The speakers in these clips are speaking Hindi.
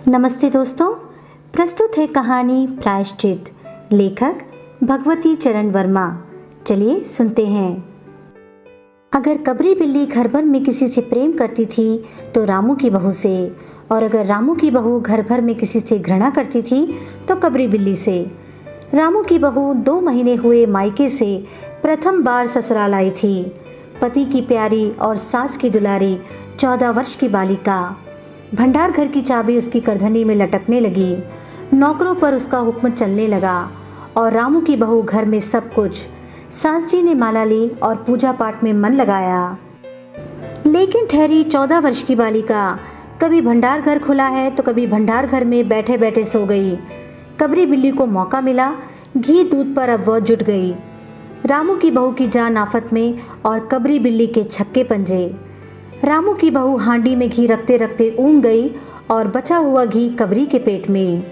नमस्ते दोस्तों, प्रस्तुत है कहानी प्रायश्चित। लेखक भगवती चरण वर्मा। चलिए सुनते हैं। अगर कबरी बिल्ली घर भर में किसी से प्रेम करती थी तो रामू की बहू से, और अगर रामू की बहू घर भर में किसी से घृणा करती थी तो कबरी बिल्ली से। रामू की बहू 2 महीने हुए मायके से प्रथम बार ससुराल आई थी। पति की प्यारी और सास की दुलारी 14 वर्ष की बालिका। भंडार घर की चाबी उसकी करधनी में लटकने लगी। नौकरों पर उसका हुक्म चलने लगा और रामू की बहू घर में सब कुछ। सास जी ने माला ली और पूजा पाठ में मन लगाया। लेकिन ठहरी 14 वर्ष की बालिका कभी भंडार घर खुला है तो कभी भंडार घर में बैठे बैठे सो गई। कबरी बिल्ली को मौका मिला, घी दूध पर अब वह जुट गई। रामू की बहू की जान आफत में और कबरी बिल्ली के छक्के पंजे। रामू की बहू हांडी में घी रखते रखते ऊँघ गई और बचा हुआ घी कबरी के पेट में।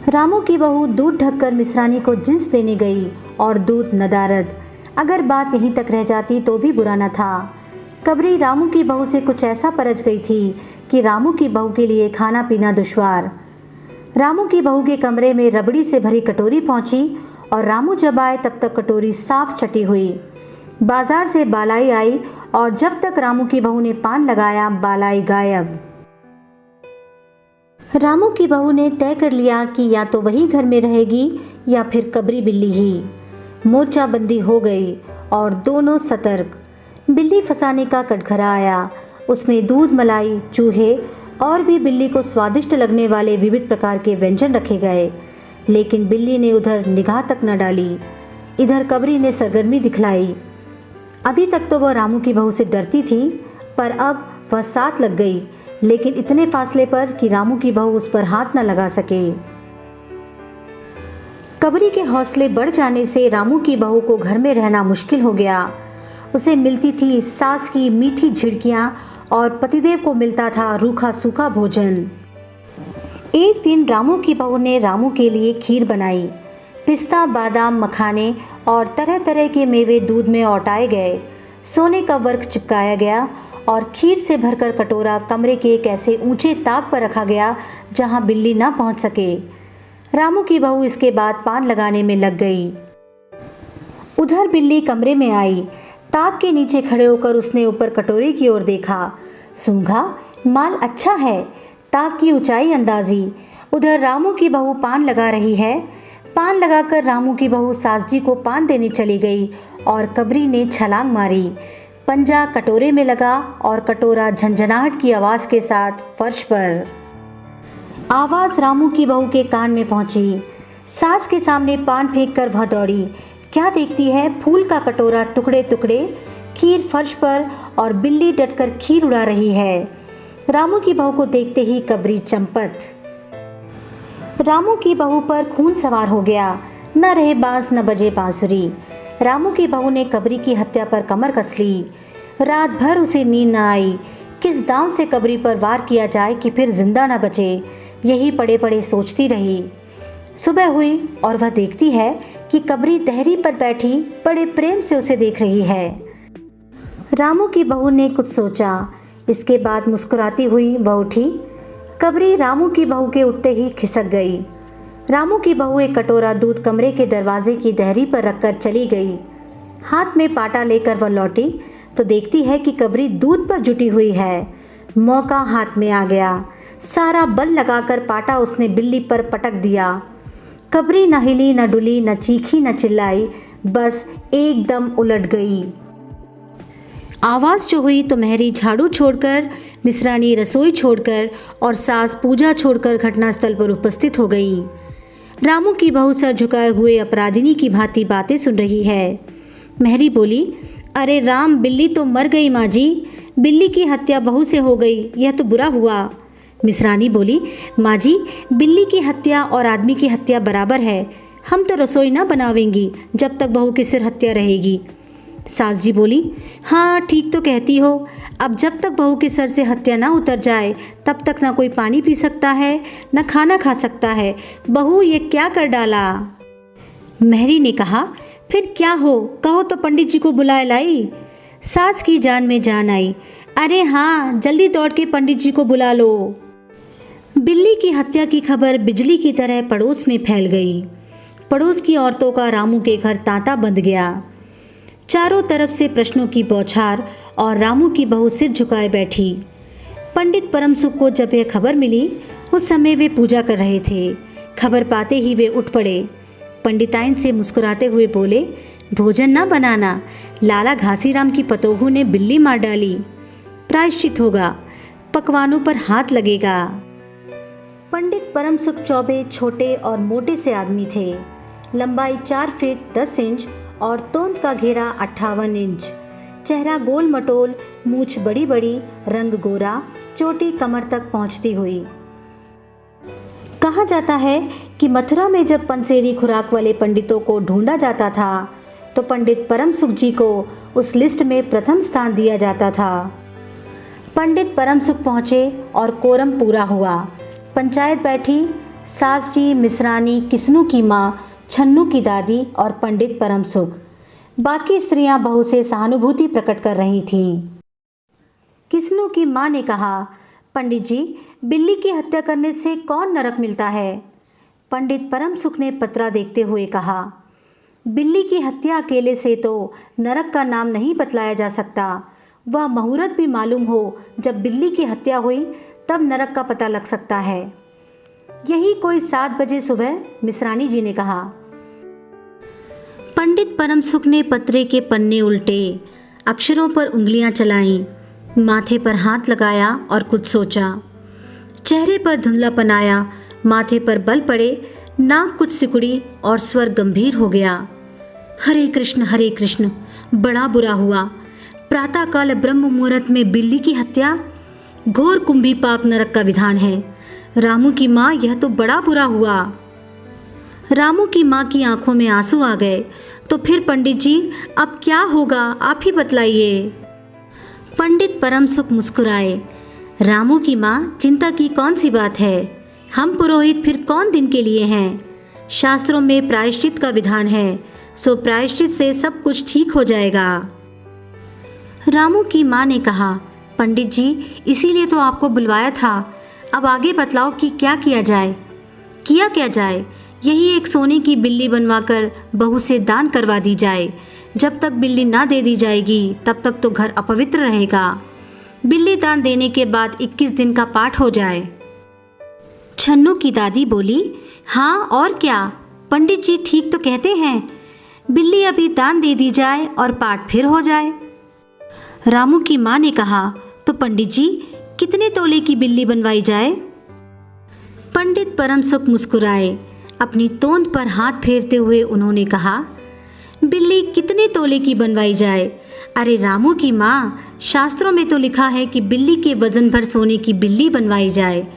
रामू की बहू दूध ढककर मिश्रानी को जिन्स देने गई और दूध नदारद। अगर बात यहीं तक रह जाती तो भी बुरा न था। कबरी रामू की बहू से कुछ ऐसा परच गई थी कि रामू की बहू के लिए खाना पीना दुश्वार। रामू की बहू के कमरे में रबड़ी से भरी कटोरी पहुंची और रामू जब आए तब तक कटोरी साफ चटी हुई। बाजार से बालाई आई और जब तक रामू की बहू ने पान लगाया बालाई गायब। रामू की बहू ने तय कर लिया कि या तो वही घर में रहेगी या फिर कबरी बिल्ली ही। मोर्चाबंदी हो गई और दोनों सतर्क। बिल्ली फंसाने का कटघरा आया। उसमें दूध, मलाई, चूहे और भी बिल्ली को स्वादिष्ट लगने वाले विविध प्रकार के व्यंजन रखे गए। लेकिन बिल्ली ने उधर निगाह तक न डाली। इधर कबरी ने सरगर्मी दिखलाई। अभी तक तो वह रामू की बहू से डरती थी, पर अब वह साथ लग गई, लेकिन इतने फासले पर कि रामू की बहू उस पर हाथ न लगा सके। कबरी के हौसले बढ़ जाने से रामू की बहू को घर में रहना मुश्किल हो गया। उसे मिलती थी सास की मीठी झिड़कियां और पतिदेव को मिलता था रूखा सूखा भोजन। एक दिन रामू की बहू ने रामू के लिए खीर बनाई। पिस्ता, बादाम, मखाने और तरह तरह के मेवे दूध में औटाए गए। सोने का वर्क चिपकाया गया और खीर से भरकर कटोरा कमरे के एक ऐसे ऊंचे ताक पर रखा गया जहां बिल्ली ना पहुंच सके। रामू की बहू इसके बाद पान लगाने में लग गई। उधर बिल्ली कमरे में आई। ताक के नीचे खड़े होकर उसने ऊपर कटोरे की ओर देखा। सूंघा, माल अच्छा है। ताक की ऊंचाई अंदाजी। उधर रामू की बहू पान लगा रही है। पान लगाकर रामू की बहू सास जी को पान देने चली गई और कबरी ने छलांग मारी। पंजा कटोरे में लगा और कटोरा झंझनाहट की आवाज के साथ फर्श पर। आवाज रामू की बहू के कान में पहुंची। सास के सामने पान फेंककर वह दौड़ी। क्या देखती है? फूल का कटोरा टुकड़े टुकड़े, खीर फर्श पर और बिल्ली डटकर खीर उड़ा रही है। रामू की बहू को देखते ही कबरी चंपत। रामू की बहू पर खून सवार हो गया। न रहे बांस न बजे बांसुरी। रामू की बहू ने कबरी की हत्या पर कमर कस ली। रात भर उसे नींद न आई। किस दांव से कबरी पर वार किया जाए कि फिर जिंदा न बचे, यही पड़े पड़े सोचती रही। सुबह हुई और वह देखती है कि कबरी तहरी पर बैठी बड़े प्रेम से उसे देख रही है। रामू की बहू ने कुछ सोचा। इसके बाद मुस्कुराती हुई वह उठी। कबरी रामू की बहू के उठते ही खिसक गई। रामू की बहू एक कटोरा दूध कमरे के दरवाजे की दहरी पर रखकर चली गई। हाथ में पाटा लेकर वह लौटी तो देखती है कि कबरी दूध पर जुटी हुई है। मौका हाथ में आ गया। सारा बल लगाकर पाटा उसने बिल्ली पर पटक दिया। कबरी न हिली न डुली, न चीखी न चिल्लाई, बस एकदम उलट गई। आवाज़ जो हुई तो मेहरी झाड़ू छोड़कर, मिश्रानी रसोई छोड़कर और सास पूजा छोड़कर घटनास्थल पर उपस्थित हो गई। रामू की बहू सर झुकाए हुए अपराधिनी की भांति बातें सुन रही है। मेहरी बोली, अरे राम, बिल्ली तो मर गई माँ जी। बिल्ली की हत्या बहू से हो गई, यह तो बुरा हुआ। मिश्रानी बोली, माँ जी, बिल्ली की हत्या और आदमी की हत्या बराबर है। हम तो रसोई ना बनावेंगी जब तक बहू की सिर हत्या रहेगी। सास जी बोली, हाँ ठीक तो कहती हो। अब जब तक बहू के सर से हत्या ना उतर जाए तब तक ना कोई पानी पी सकता है न खाना खा सकता है। बहू ये क्या कर डाला? मेहरी ने कहा, फिर क्या हो, कहो तो पंडित जी को बुलाए लाई। सास की जान में जान आई। अरे हाँ, जल्दी दौड़ के पंडित जी को बुला लो। बिल्ली की हत्या की खबर बिजली की तरह पड़ोस में फैल गई। पड़ोस की औरतों का रामू के घर तांता बंध गया। चारों तरफ से प्रश्नों की बौछार और रामू की बहू सिर झुकाए बैठी। पंडित परमसुख को जब यह खबर मिली, उस समय वे पूजा कर रहे थे। खबर पाते ही वे उठ पड़े। पंडिताइन से मुस्कुराते हुए बोले, भोजन ना बनाना, लाला घासीराम की पतोहू ने बिल्ली मार डाली। प्रायश्चित होगा, पकवानों पर हाथ लगेगा। पंडित परमसुख चौबे छोटे और मोटे से आदमी थे। लंबाई 4 फीट 10 इंच और तोंद का घेरा 58 इंच। चेहरा गोल मटोल, मूछ बड़ी बड़ी, रंग गोरा, चोटी कमर तक पहुंचती हुई। कहा जाता है कि मथुरा में जब पंसेरी खुराक वाले पंडितों को ढूंढा जाता था तो पंडित परमसुख जी को उस लिस्ट में प्रथम स्थान दिया जाता था। पंडित परमसुख पहुंचे और कोरम पूरा हुआ। पंचायत बैठी। सास जी, मिश्रानी, किस्नू की माँ, छन्नू की दादी और पंडित परमसुख। बाकी स्त्रियां बहू से सहानुभूति प्रकट कर रही थीं। किस्नू की माँ ने कहा, पंडित जी, बिल्ली की हत्या करने से कौन नरक मिलता है? पंडित परमसुख ने पत्रा देखते हुए कहा, बिल्ली की हत्या अकेले से तो नरक का नाम नहीं बतलाया जा सकता। वह मुहूर्त भी मालूम हो जब बिल्ली की हत्या हुई, तब नरक का पता लग सकता है। यही कोई 7 बजे सुबह, मिश्रानी जी ने कहा। पंडित परमसुख ने पत्रे के पन्ने उल्टे, अक्षरों पर उंगलियां चलाईं, माथे पर हाथ लगाया और कुछ सोचा। चेहरे पर धुंधलापन आया, माथे पर बल पड़े, नाक कुछ सिकुड़ी और स्वर गंभीर हो गया। हरे कृष्ण, बड़ा बुरा हुआ। प्रातःकाल ब्रह्म मुहूर्त में बिल्ली की हत्या, घोर कुंभी पाक नरक का विधान है। रामू की माँ, यह तो बड़ा बुरा हुआ। रामू की माँ की आंखों में आंसू आ गए। तो फिर पंडित जी, अब क्या होगा, आप ही बतलाइए। पंडित परमसुख मुस्कुराए। रामू की माँ, चिंता की कौन सी बात है? हम पुरोहित फिर कौन दिन के लिए हैं? शास्त्रों में प्रायश्चित का विधान है, सो प्रायश्चित से सब कुछ ठीक हो जाएगा। रामू की माँ ने कहा, पंडित जी, इसीलिए तो आपको बुलवाया था। अब आगे बतलाओ कि क्या किया जाए। किया क्या जाए? यही एक सोने की बिल्ली बनवाकर बहू से दान करवा दी जाए। जब तक बिल्ली ना दे दी जाएगी तब तक तो घर अपवित्र रहेगा। बिल्ली दान देने के बाद 21 दिन का पाठ हो जाए। छन्नू की दादी बोली, हाँ और क्या, पंडित जी ठीक तो कहते हैं। बिल्ली अभी दान दे दी जाए और पाठ फिर हो जाए। रामू की माँ ने कहा, तो पंडित जी, कितने तोले की बिल्ली बनवाई जाए? पंडित परमसुख मुस्कुराए। अपनी तोंद पर हाथ फेरते हुए उन्होंने कहा, बिल्ली कितने तोले की बनवाई जाए? अरे रामू की माँ, शास्त्रों में तो लिखा है कि बिल्ली के वजन भर सोने की बिल्ली बनवाई जाए।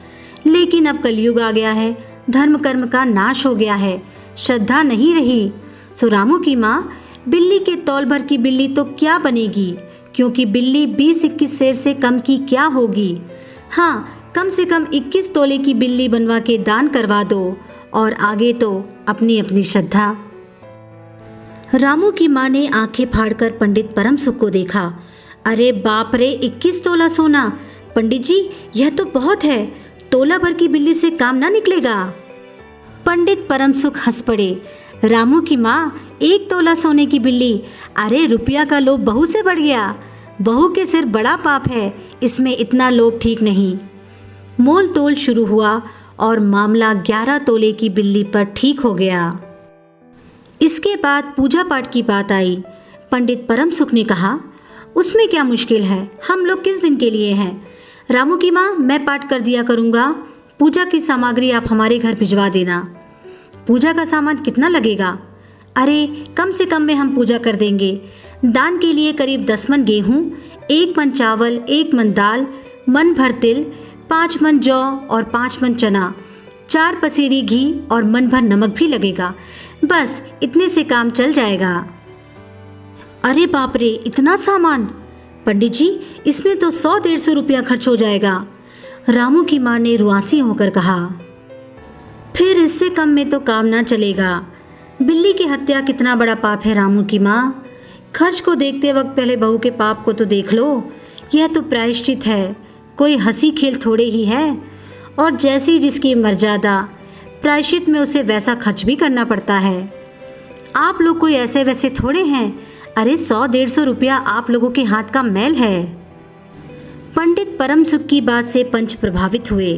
लेकिन अब कलयुग आ गया है, धर्म कर्म का नाश हो गया है, श्रद्धा नहीं रही। सो रामू की माँ, बिल्ली के तौल भर की बिल्ली तो क्या बनेगी, क्योंकि बिल्ली 20-21 सेर से कम की क्या होगी। हाँ, कम से कम 21 तोले की बिल्ली बनवा के दान करवा दो, और आगे तो अपनी अपनी श्रद्धा। रामू की माँ ने आंखें फाड़कर पंडित परमसुख को देखा। अरे बाप रे, 21 तोला सोना! पंडित जी, यह तो बहुत है। तोला भर की बिल्ली से काम ना निकलेगा। पंडित परमसुख हंस पड़े। रामू की माँ, 1 तोला सोने की बिल्ली? अरे रुपया का लोभ बहू से बढ़ गया। बहू के सिर बड़ा पाप है, इसमें इतना लोभ ठीक नहीं। मोल तोल शुरू हुआ और मामला 11 तोले की बिल्ली पर ठीक हो गया। इसके बाद पूजा पाठ की बात आई। पंडित परमसुख ने कहा, उसमें क्या मुश्किल है, हम लोग किस दिन के लिए हैं। रामू की माँ, मैं पाठ कर दिया करूँगा। पूजा की सामग्री आप हमारे घर भिजवा देना। पूजा का सामान कितना लगेगा? अरे कम से कम में हम पूजा कर देंगे। दान के लिए करीब 10 मन गेहूँ, 1 मन चावल, 1 मन दाल, मन भर तिल, 5 मन जौ और 5 मन चना, 4 पसेरी घी और मन भर नमक भी लगेगा। बस इतने से काम चल जाएगा। अरे बाप रे, इतना सामान! पंडित जी, इसमें तो 100-150 रुपया खर्च हो जाएगा। रामू की माँ ने रुआसी होकर कहा। फिर इससे कम में तो काम ना चलेगा। बिल्ली की हत्या कितना बड़ा पाप है रामू की माँ। खर्च को देखते वक्त पहले बहू के पाप को तो देख लो। यह तो प्रायश्चित है, कोई हंसी खेल थोड़े ही है। और जैसी जिसकी मर्यादा, प्रायश्चित में उसे वैसा खर्च भी करना पड़ता है। आप लोग कोई ऐसे वैसे थोड़े हैं। अरे 100-150 रुपया आप लोगों के हाथ का मैल है। पंडित परम सुख की बात से पंच प्रभावित हुए।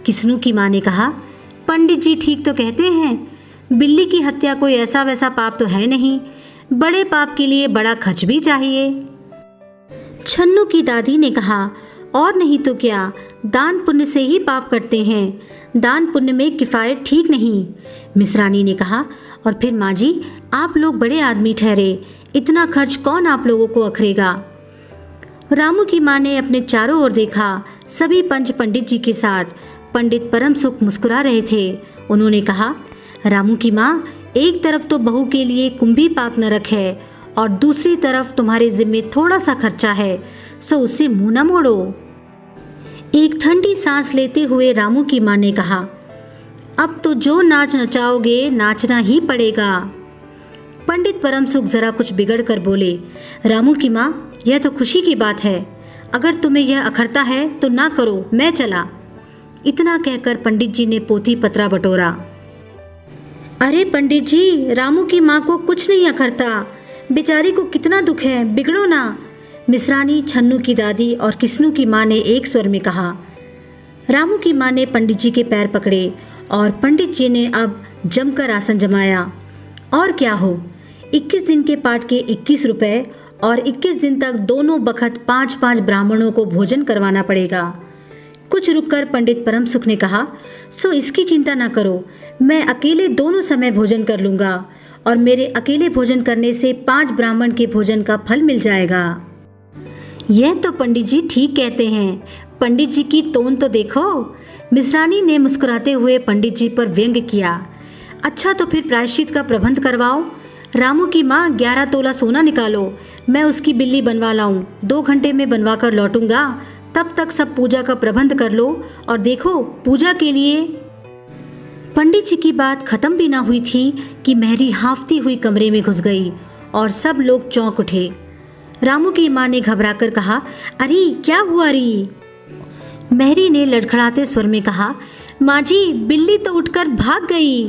किस्नू की माँ ने कहा, पंडित जी ठीक तो कहते हैं, बिल्ली की हत्या कोई ऐसा वैसा पाप तो है नहीं, बड़े पाप के लिए बड़ा खर्च भी चाहिए। छन्नू की दादी ने कहा, और नहीं तो क्या, दान पुण्य से ही पाप करते हैं, दान पुण्य में किफ़ायत ठीक नहीं। मिसरानी ने कहा, और फिर माँ जी आप लोग बड़े आदमी ठहरे, इतना खर्च कौन आप लोगों को अखरेगा। रामू की माँ ने अपने चारों ओर देखा, सभी पंच पंडित जी के साथ। पंडित परम सुख मुस्कुरा रहे थे। उन्होंने कहा, रामू की माँ, एक तरफ तो बहू के लिए कुंभी पाक नरक है और दूसरी तरफ तुम्हारे जिम्मे थोड़ा सा खर्चा है, सो उससे मुंह न मोड़ो। एक ठंडी सांस लेते हुए रामू की माँ ने कहा, अब तो जो नाच नचाओगे नाचना ही पड़ेगा। पंडित परम सुख जरा कुछ बिगड़ कर बोले, रामू की माँ, यह तो खुशी की बात है, अगर तुम्हें यह अखरता है तो ना करो, मैं चला। इतना कहकर पंडित जी ने पोथी पत्रा बटोरा। अरे पंडित जी, रामू की माँ को कुछ नहीं अखरता, बेचारी को कितना दुख है, बिगड़ो ना। मिसरानी, छन्नू की दादी और किस्नू की माँ ने एक स्वर में कहा। रामू की माँ ने पंडित जी के पैर पकड़े और पंडित जी ने अब जमकर आसन जमाया। और क्या हो, 21 दिन के पाठ के 21 रुपए और 21 दिन तक दोनों बखत 5-5 ब्राह्मणों को भोजन करवाना पड़ेगा। कुछ रुककर पंडित परम सुख ने कहा, सो इसकी चिंता ना करो, मैं अकेले दोनों समय भोजन कर लूँगा और मेरे अकेले भोजन करने से 5 ब्राह्मण के भोजन का फल मिल जाएगा। यह तो पंडित जी ठीक कहते हैं, पंडित जी की तोन तो देखो। मिसरानी ने मुस्कुराते हुए पंडित जी पर व्यंग किया। अच्छा तो फिर प्रायश्चित का प्रबंध करवाओ। रामू की माँ 11 तोला सोना निकालो, मैं उसकी बिल्ली बनवा लाऊं, 2 घंटे में बनवा कर लौटूंगा, तब तक सब पूजा का प्रबंध कर लो। और देखो, पूजा के लिए। पंडित जी की बात खत्म भी ना हुई थी कि मेहरी हांफती हुई कमरे में घुस गई और सब लोग चौंक उठे। रामू की माँ ने घबराकर कहा, अरे क्या हुआ री? मेहरी ने लड़खड़ाते स्वर में कहा, माँ जी बिल्ली तो उठकर भाग गई।